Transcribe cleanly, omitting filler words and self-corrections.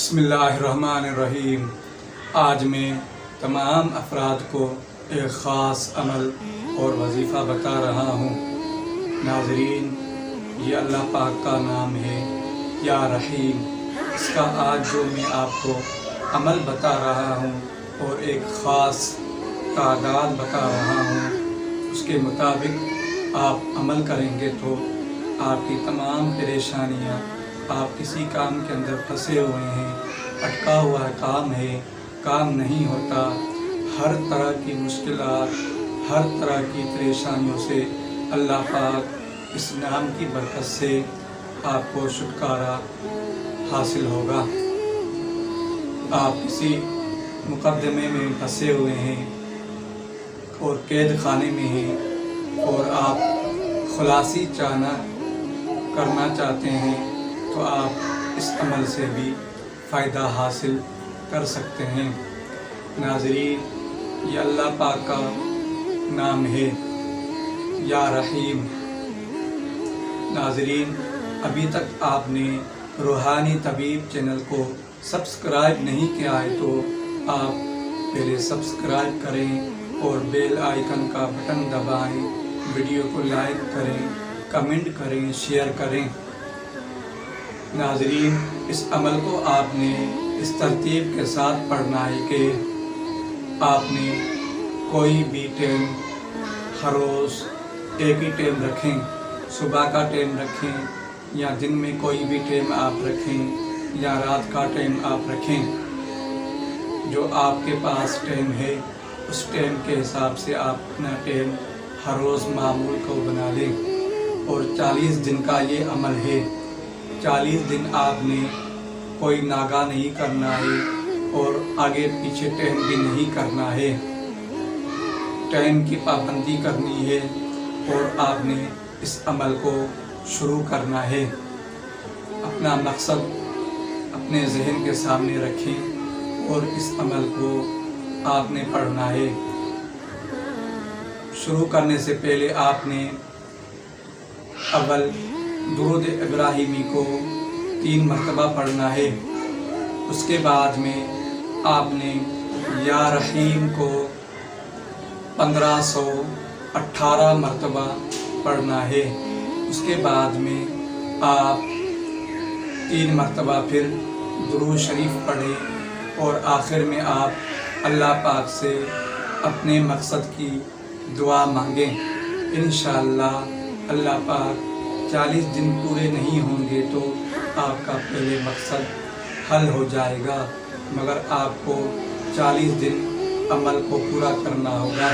बिस्मिल्लाहिर्रहमानिर्रहीम। आज मैं तमाम अफराद को एक ख़ास अमल और वजीफ़ा बता रहा हूँ। नाज़रीन, ये अल्लाह पाक का नाम है या रहीम। इसका आज जो मैं आपको अमल बता रहा हूँ और एक ख़ास तादाद बता रहा हूँ, उसके मुताबिक आप अमल करेंगे तो आपकी तमाम परेशानियाँ, आप किसी काम के अंदर फंसे हुए हैं, अटका हुआ काम है, काम नहीं होता, हर तरह की मुश्किलात, हर तरह की परेशानियों से अल्लाह पाक इस नाम की बरकत से आपको छुटकारा हासिल होगा। आप किसी मुकदमे में फंसे हुए हैं और कैद खाने में हैं और आप खुलासी करना चाहते हैं, तो आप इस अमल से भी फ़ायदा हासिल कर सकते हैं। नाज़रीन, ये अल्लाह पाक का नाम है या रहीम। नाज़रीन, अभी तक आपने रूहानी तबीब चैनल को सब्सक्राइब नहीं किया है तो आप पहले सब्सक्राइब करें और बेल आइकन का बटन दबाएं, वीडियो को लाइक करें, कमेंट करें, शेयर करें। नाज़रीन, इस अमल को आपने इस तरतीब के साथ पढ़ना है कि आपने कोई भी टाइम हर रोज़ एक ही टाइम रखें, सुबह का टाइम रखें या दिन में कोई भी टाइम आप रखें या रात का टाइम आप रखें। जो आपके पास टाइम है उस टाइम के हिसाब से आप अपना टाइम हर रोज़ मामूल को बना लें। और 40 दिन का ये अमल है। 40 दिन आपने कोई नागा नहीं करना है और आगे पीछे टाइम भी नहीं करना है। टाइम की पाबंदी करनी है और आपने इस अमल को शुरू करना है। अपना मकसद अपने जहन के सामने रखें और इस अमल को आपने पढ़ना है। शुरू करने से पहले आपने अव्वल दुरूद इब्राहिमी को 3 मरतबा पढ़ना है। उसके बाद में आपने या रहीम को 1518 मरतबा पढ़ना है। उसके बाद में आप 3 मरतबा फिर दुरूद शरीफ पढ़ें और आखिर में आप अल्लाह पाक से अपने मकसद की दुआ मांगें। इंशाअल्लाह अल्लाह पाक 40 दिन पूरे नहीं होंगे तो आपका पहले मकसद हल हो जाएगा, मगर आपको 40 दिन अमल को पूरा करना होगा।